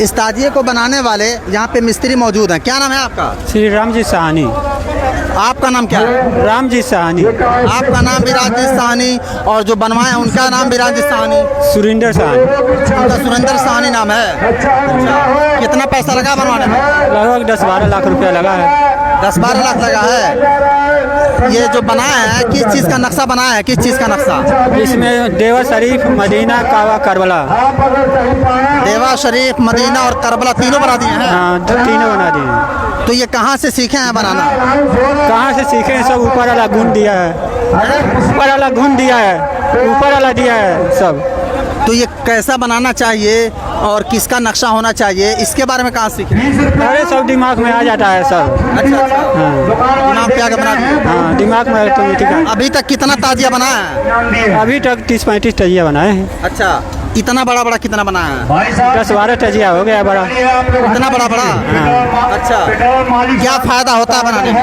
इस ताजिए को बनाने वाले यहाँ पे मिस्त्री मौजूद हैं। क्या नाम है आपका? श्री राम जी साहनी। आपका नाम क्या है? राम जी साहनी। आपका नाम भी राजेश साहनी और जो बनवाए हैं उनका नाम भी राजेश साहनी। सुरेंद्र साहनी। उनका सुरेंद्र साहनी नाम है। अच्छा, कितना पैसा लगा बनवाने में? लगभग 10-12 लाख रुपया लगा है। 10-12 लाख लगा है। ये जो बनाया है किस चीज़ का नक्शा बनाया है? किस चीज़ का नक्शा? इसमें देवा शरीफ, मदीना, कावा, करबला। देवा शरीफ, मदीना और करबला तीनों बना दिए हैं। हाँ, तीनों बना दिए। तो ये कहाँ से सीखे हैं बनाना? कहाँ से सीखे हैं? सब ऊपर वाला गुण दिया है। ऊपर वाला गुण दिया है, ऊपर वाला दिया है सब। तो ये कैसा बनाना चाहिए और किसका नक्शा होना चाहिए, इसके बारे में कहाँ सीखे? अरे सब दिमाग में आ जाता है सब। अच्छा अच्छा। हाँ, दिमाग पे आके बना दिए। हाँ, दिमाग में तो ठीक है। अभी तक कितना ताजिया बना है? अभी तक 30-35 तजिया बनाए हैं। अच्छा, इतना बड़ा बड़ा कितना बना है? 10-12 तजिया हो गया बड़ा। इतना बड़ा बड़ा? अच्छा, क्या फायदा होता है बनाने में?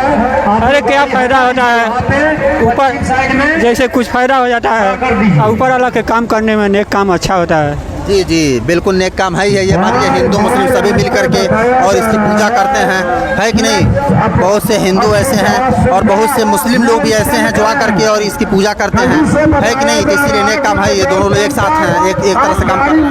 अरे क्या फायदा होता है, ऊपर जैसे कुछ फायदा हो जाता है और ऊपर वाला के काम करने में नेक काम अच्छा होता है। जी जी बिल्कुल, नेक काम है ही है ये। मानिए हिंदू मुस्लिम सभी मिल करके और इसकी पूजा करते हैं, है कि नहीं? बहुत से हिंदू ऐसे हैं और बहुत से मुस्लिम लोग भी ऐसे हैं जो आकर के और इसकी पूजा करते हैं, है कि नहीं? तो इसीलिए नेक काम है ये। दोनों लोग एक साथ हैं, एक तरह से काम करते हैं,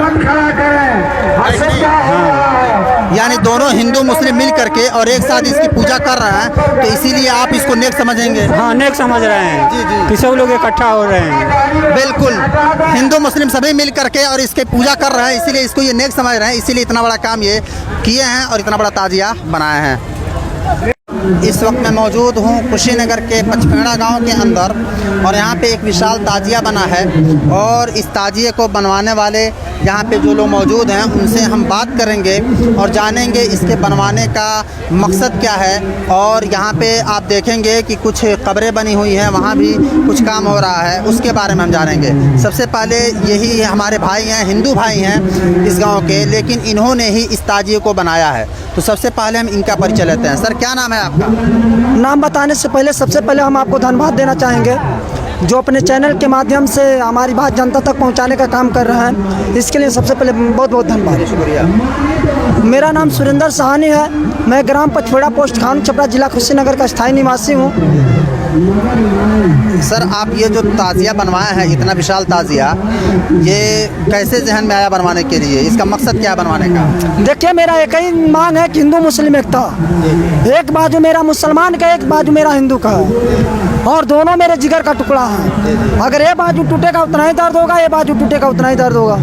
यानी दोनों हिंदू मुस्लिम मिल करके और एक साथ इसकी पूजा कर रहे हैं, तो इसीलिए आप इसको नेक समझेंगे। हाँ, नेक समझ रहे हैं। जी जी, कि सब लोग इकट्ठा हो रहे हैं। बिल्कुल, हिंदू मुस्लिम सभी मिल करके और इसके पूजा कर रहे हैं, इसीलिए इसको ये नेक समझ रहे हैं, इसीलिए इतना बड़ा काम ये किए हैं और इतना बड़ा ताजिया बनाए हैं। इस वक्त मैं मौजूद हूँ कुशीनगर के पचपेड़ा गांव के अंदर और यहाँ पे एक विशाल ताजिया बना है और इस ताजिए को बनवाने वाले यहाँ पे जो लोग मौजूद हैं उनसे हम बात करेंगे और जानेंगे इसके बनवाने का मकसद क्या है। और यहाँ पे आप देखेंगे कि कुछ कब्रें बनी हुई हैं, वहाँ भी कुछ काम हो रहा है, उसके बारे में हम जानेंगे। सबसे पहले यही हमारे भाई हैं, हिंदू भाई हैं इस गाँव के, लेकिन इन्होंने ही इस ताजिए को बनाया है। तो सबसे पहले हम इनका परिचय लेते हैं। सर, क्या नाम है आपका? नाम बताने से पहले सबसे पहले हम आपको धन्यवाद देना चाहेंगे जो अपने चैनल के माध्यम से हमारी बात जनता तक पहुंचाने का काम कर रहे हैं। इसके लिए सबसे पहले बहुत बहुत धन्यवाद। शुक्रिया। मेरा नाम सुरेंद्र साहनी है। मैं ग्राम पचपेड़ा पोस्ट खान छपरा जिला कुशीनगर का स्थायी निवासी हूँ। सर, आप ये जो ताजिया बनवाया है, इतना विशाल ताजिया, ये कैसे जहन में आया बनवाने के लिए? इसका मकसद क्या है बनवाने का? देखिए, मेरा एक ही मांग है कि हिंदू मुस्लिम एकता। एक बाजू मेरा मुसलमान का, एक बाजू मेरा हिंदू का और दोनों मेरे जिगर का टुकड़ा है। अगर ये बाजू टूटेगा उतना ही दर्द होगा, ये बाजू टूटेगा उतना ही दर्द होगा।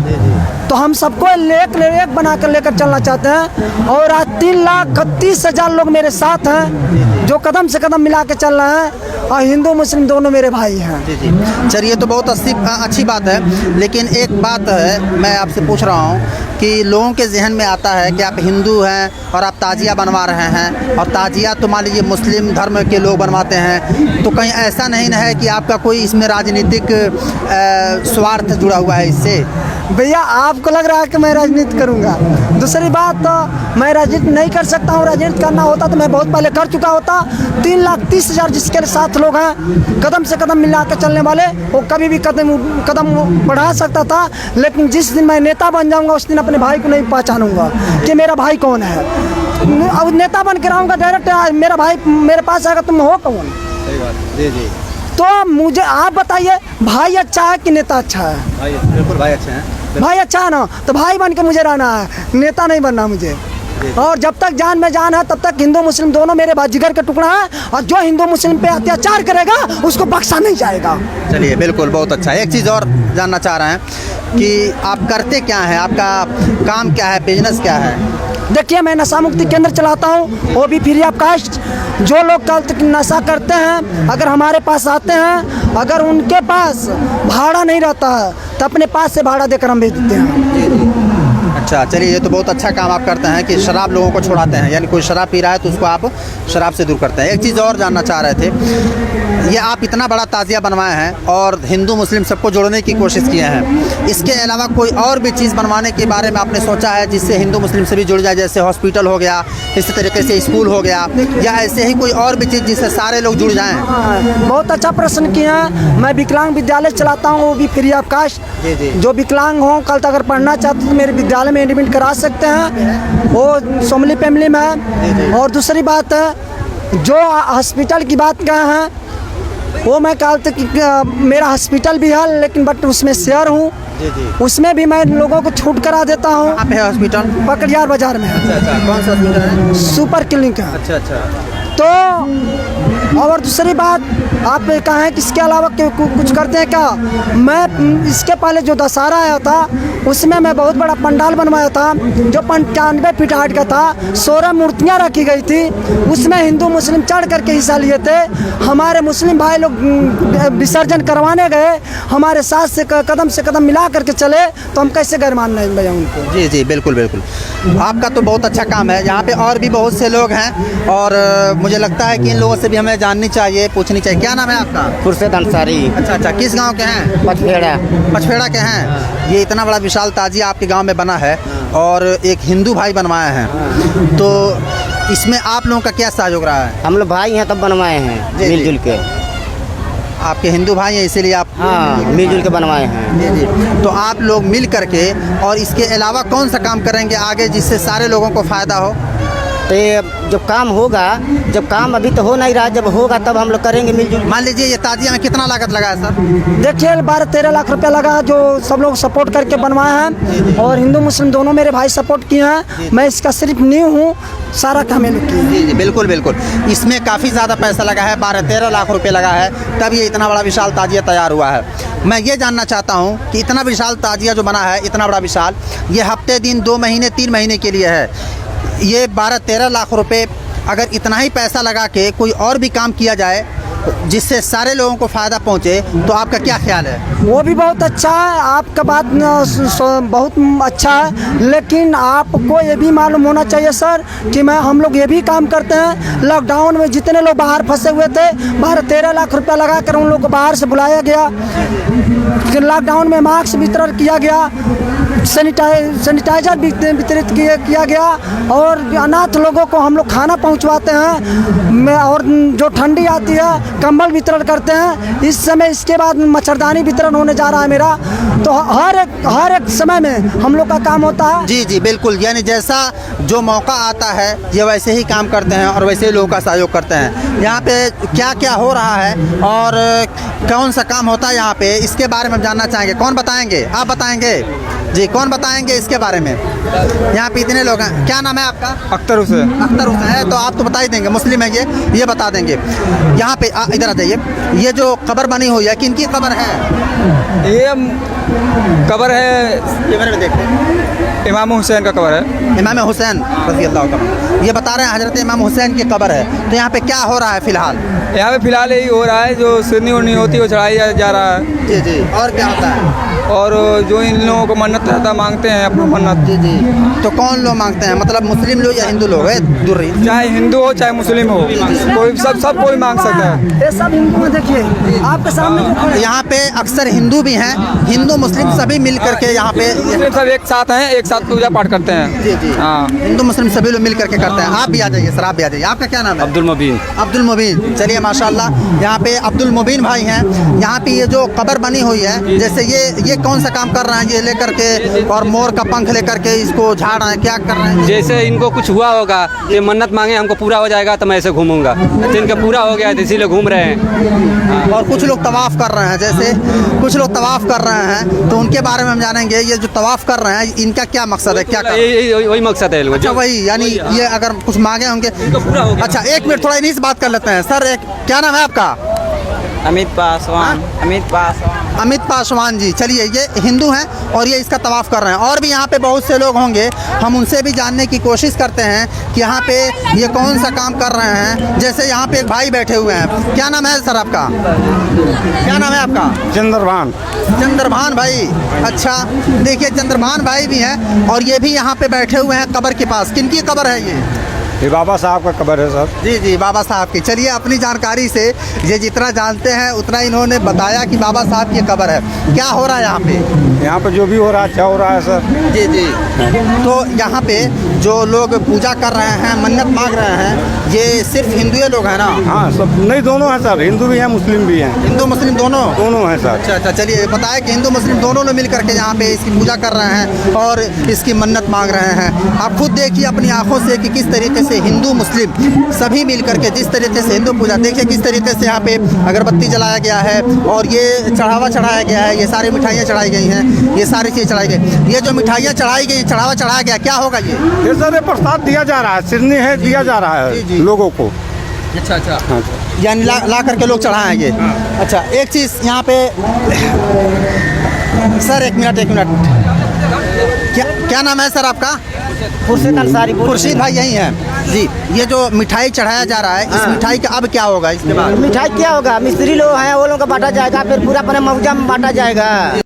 तो हम सबको एक बना कर लेकर चलना चाहते हैं और आज 3,30,000 लोग मेरे साथ हैं जो कदम से कदम मिला के चल रहे हैं और हिंदू मुस्लिम दोनों मेरे भाई हैं। जी जी, चलिए, तो बहुत अच्छी बात है। लेकिन एक बात है, मैं आपसे पूछ रहा हूँ कि लोगों के जहन में आता है कि आप हिंदू हैं और आप ताजिया बनवा रहे हैं, और ताजिया तो मान लीजिए मुस्लिम धर्म के लोग बनवाते हैं, तो कहीं ऐसा नहीं ना है कि आपका कोई इसमें राजनीतिक स्वार्थ जुड़ा हुआ है इससे? भैया, आपको लग रहा है कि मैं राजनीति करूंगा। दूसरी बात, तो मैं राजनीति नहीं कर सकता हूँ। राजनीति करना होता तो मैं बहुत पहले कर चुका होता। 3,30,000 जिसके साथ लोग हैं, कदम से कदम मिला के चलने वाले, वो कभी भी कदम बढ़ा सकता था। लेकिन जिस दिन मैं नेता बन जाऊंगा उस दिन अपने भाई को नहीं पहचानूंगा कि मेरा भाई कौन है। अब नेता बन के रहूँगा, डायरेक्ट मेरा भाई मेरे पास आएगा, तुम हो कौन? सही बात। जी जी। तो मुझे आप बताइए, भाई अच्छा है कि नेता अच्छा है? भाई बिल्कुल, भाई अच्छे हैं। भाई अच्छा है ना, तो भाई बन के मुझे रहना है, नेता नहीं बनना मुझे। और जब तक जान में जान है तब तक हिंदू मुस्लिम दोनों मेरे जिगर का टुकड़ा है और जो हिंदू मुस्लिम पे अत्याचार करेगा उसको बख्शा नहीं जाएगा। चलिए, बिल्कुल, बहुत अच्छा। एक चीज़ और जानना चाह रहे हैं कि आप करते क्या हैं, आपका काम क्या है, बिजनेस क्या है? देखिए, मैं नशा मुक्ति केंद्र चलाता हूँ, वो भी फ्री ऑफ कास्ट। जो लोग कल नशा करते हैं अगर हमारे पास आते हैं, अगर उनके पास भाड़ा नहीं रहता है तो अपने पास से भाड़ा देकर हम भेज देते हैं। अच्छा, चलिए, ये तो बहुत अच्छा काम आप करते हैं कि शराब लोगों को छुड़ाते हैं, यानी कोई शराब पी रहा है तो उसको आप शराब से दूर करते हैं। एक चीज़ और जानना चाह रहे थे, ये आप इतना बड़ा ताजिया बनवाए हैं और हिंदू मुस्लिम सबको जोड़ने की कोशिश किए हैं, इसके अलावा कोई और भी चीज़ बनवाने के बारे में आपने सोचा है जिससे हिंदू मुस्लिम सभी जुड़ जाए? जैसे हॉस्पिटल हो गया, इसी तरीके से स्कूल हो गया, या ऐसे ही कोई और भी चीज़ जिससे सारे लोग जुड़ जाएँ? बहुत अच्छा प्रश्न किया है। मैं विकलांग विद्यालय चलाता हूँ, वो भी फ्री ऑफ कास्ट। जो विकलांग हों, कल तक अगर पढ़ना चाहते तो मेरे विद्यालय में में एडमिट करा सकते हैं, वो सोमली फैमिली में है। और दूसरी बात है, जो हॉस्पिटल की बात कहे हैं वो मैं कहा था कि मेरा हॉस्पिटल भी है, लेकिन बट उसमें शेयर हूँ, उसमें भी मैं लोगों को छूट करा देता हूँ। कहाँ पे है हॉस्पिटल? पकड़ियार बाजार में है। अच्छा, कौन सा हॉस्पिटल है? सुपर क्लिनिक है। अच्छा। तो और दूसरी बात, आप कहें कि इसके अलावा कुछ करते हैं क्या? मैं इसके पहले जो दशहरा आया था उसमें मैं बहुत बड़ा पंडाल बनवाया था, जो 95 फीट हाइट का था, 16 मूर्तियां रखी गई थी, उसमें हिंदू मुस्लिम चढ़ करके हिस्सा लिए थे। हमारे मुस्लिम भाई लोग विसर्जन करवाने गए, हमारे साथ से कदम मिला करके चले, तो हम कैसे गैर मानना है भैया उनको? जी बिल्कुल। आपका तो बहुत अच्छा काम है। यहाँ पे और भी बहुत से लोग हैं और मुझे लगता है कि इन लोगों से भी हमें जाननी चाहिए, पूछनी चाहिए। क्या नाम है आपका? खुर्शीद अंसारी। अच्छा, किस गांव के हैं? पचफेड़ा के हैं। ये इतना बड़ा विशाल ताजिया आपके गांव में बना है और एक हिंदू भाई बनवाए हैं, तो इसमें आप लोगों का क्या सहयोग रहा है? हम लोग भाई हैं तब बनवाए हैं, मिलजुल के। आपके हिंदू भाई हैं इसीलिए आप? हाँ, मिलजुल के बनवाए हैं। जी। तो आप लोग मिल करके और इसके अलावा कौन सा काम करेंगे आगे जिससे सारे लोगों को फ़ायदा हो? तो ये जब काम होगा, जब काम अभी तो हो नहीं रहा, जब होगा तब हम लोग करेंगे मिलजुल। मान लीजिए ये ताजिया में कितना लागत लगा है सर? देखिए 12-13 लाख रुपया लगा, जो सब लोग सपोर्ट करके बनवाए हैं, और हिंदू मुस्लिम दोनों मेरे भाई सपोर्ट किए हैं। मैं इसका सिर्फ न्यू हूँ, सारा काम है। जी बिल्कुल। इसमें काफ़ी ज़्यादा पैसा लगा है, 12-13 लाख रुपये लगा है, तब ये इतना बड़ा विशाल ताजिया तैयार हुआ है। मैं ये जानना चाहता हूँ कि इतना विशाल ताजिया जो बना है, इतना बड़ा विशाल, ये हफ्ते दिन 2 महीने 3 महीने के लिए है। ये 12-13 लाख रुपए अगर इतना ही पैसा लगा के कोई और भी काम किया जाए जिससे सारे लोगों को फ़ायदा पहुँचे, तो आपका क्या ख्याल है? वो भी बहुत अच्छा है, आपका बात बहुत अच्छा है, लेकिन आपको ये भी मालूम होना चाहिए सर कि हम लोग ये भी काम करते हैं। लॉकडाउन में जितने लोग बाहर फंसे हुए थे, 12-13 लाख रुपया लगा कर उन लोग को बाहर से बुलाया गया। लॉकडाउन में मास्क वितरण किया गया, सैनिटाइजर वितरित किया गया, और अनाथ लोगों को हम लोग खाना पहुंचवाते हैं, और जो ठंडी आती है कंबल वितरण करते हैं। इस समय इसके बाद मच्छरदानी वितरण होने जा रहा है मेरा। तो हर एक समय में हम लोग का काम होता है। जी बिल्कुल। यानी जैसा जो मौका आता है ये वैसे ही काम करते हैं और वैसे ही लोगों का सहयोग करते हैं। यहाँ पे क्या क्या हो रहा है और कौन सा काम होता है यहाँ पे, इसके बारे में जानना चाहेंगे। कौन बताएंगे? आप बताएंगे? जी, कौन बताएंगे इसके बारे में? यहाँ पे इतने लोग हैं। क्या नाम है आपका? अख्तर हुसैन है, तो आप तो बता ही देंगे, मुस्लिम है ये बता देंगे। यहाँ पे इधर आ जाइए। ये जो कब्र बनी हुई है, किनकी कब्र है? ये कब्र है, कैमरे में देखते, इमाम हुसैन का कब्र है। इमाम हुसैन रज़ी अल्लाह तआला। ये बता रहे हैं हज़रत इमाम हुसैन की कब्र है। तो यहाँ पे क्या हो रहा है फिलहाल? यहाँ पे फिलहाल यही हो रहा है, जो सिरनी उड़नी होती है वो चढ़ाई जा रहा है। जी। और क्या होता है? और जो इन लोगों को मन्नत रहता मांगते हैं अपना मन्नत। जी। तो कौन लोग मांगते हैं? मतलब मुस्लिम लोग या हिंदू लोग? चाहे हिंदू हो चाहे मुस्लिम हो, कोई सब कोई मांग सकता है। ये सब हिंदू में देखिए आपके सामने। यहाँ पे अक्सर हिंदू भी हैं, हिंदू मुस्लिम सभी मिल करके यहाँ पे सब एक साथ हैं, एक साथ पूजा पाठ करते हैं। जी। हाँ, हिंदू मुस्लिम सभी लोग मिल करके करते हैं। आप भी आ जाइए सर, आप भी आ जाइए। आपका क्या नाम है? अब्दुल मुबीन। चलिए माशाल्लाह, यहाँ पे अब्दुल मुबीन भाई हैं। यहाँ पे ये जो कब्र बनी हुई है, जैसे ये कौन सा काम कर रहे हैं? ये लेकर के और मोर का पंख लेकर के इसको झाड़ रहे हैं, क्या कर रहे हैं? जैसे इनको कुछ हुआ होगा, ये मन्नत मांगे हमको पूरा हो जाएगा तो मैं ऐसे घूमूंगा, तो इनका पूरा हो गया तो इसीलिए घूम रहे हैं। और कुछ लोग तवाफ़ कर रहे हैं, जैसे कुछ लोग तवाफ़ कर रहे हैं, तो उनके बारे में हम जानेंगे। ये जो तवाफ़ कर रहे हैं, इनका क्या मकसद है? क्या वही मकसद है। अच्छा, वही, यानी ये अगर कुछ मांगे होंगे तो पूरा हो गया। अच्छा, 1 मिनट थोड़ा इन्हीं से बात कर लेते हैं। सर, क्या नाम है आपका? अमित पासवान। अमित पासवान जी। चलिए, ये हिंदू हैं और ये इसका तवाफ़ कर रहे हैं। और भी यहाँ पे बहुत से लोग होंगे, हम उनसे भी जानने की कोशिश करते हैं कि यहाँ पे ये कौन सा काम कर रहे हैं। जैसे यहाँ पे एक भाई बैठे हुए हैं। क्या नाम है सर आपका? क्या नाम है आपका? चंद्रभान भाई। अच्छा, देखिए चंद्रभान भाई भी हैं और ये भी यहाँ पे बैठे हुए हैं कब्र के पास। किनकी कब्र है ये? ये बाबा साहब का कब्र है सर। जी जी, बाबा साहब की। चलिए, अपनी जानकारी से ये जितना जानते हैं उतना इन्होंने बताया कि बाबा साहब की कब्र है। क्या हो रहा है यहाँ पे? यहाँ पे जो भी हो रहा है अच्छा हो रहा है सर। जी जी। तो यहाँ पे जो लोग पूजा कर रहे हैं, मन्नत मांग रहे हैं, ये सिर्फ हिंदू लोग हैं ना? हाँ सब नहीं, दोनों हैं सर, हिंदू भी हैं मुस्लिम भी हैं। हिंदू मुस्लिम दोनों? दोनों हैं सर। अच्छा अच्छा, चलिए बताएं कि हिंदू मुस्लिम दोनों लोग मिल करके यहाँ पे इसकी पूजा कर रहे हैं और इसकी मन्नत मांग रहे हैं। आप खुद देखिए अपनी आंखों से कि किस तरीके से हिंदू मुस्लिम सभी मिल करके जिस तरीके से हिंदू पूजा, देखिए किस तरीके से यहाँ पे अगरबत्ती जलाया गया है और ये चढ़ावा चढ़ाया गया है, ये सारी मिठाइयाँ चढ़ाई गई हैं, ये सारी चीज़ चढ़ाई गई। ये जो मिठाइयाँ चढ़ाई गई, चढ़ावा चढ़ाया गया, क्या होगा ये सर? ये प्रसाद दिया जा रहा है, सिरनी है, दिया जा रहा जी, जी। है लोगों को। अच्छा अच्छा, हाँ। यानी ला करके लोग चढ़ाएंगे। अच्छा, एक चीज़ यहाँ पे सर, एक मिनट, क्या नाम है सर आपका? खुर्शीद अंसारी। खुर्शीद भाई यही हैं जी। ये जो मिठाई चढ़ाया जा रहा है, इस मिठाई का अब क्या होगा इसके बाद? मिठाई क्या होगा? मिस्त्री लोग हैं, वो लोगों का बांटा जाएगा, फिर पूरा अपने मौजा में बांटा जाएगा।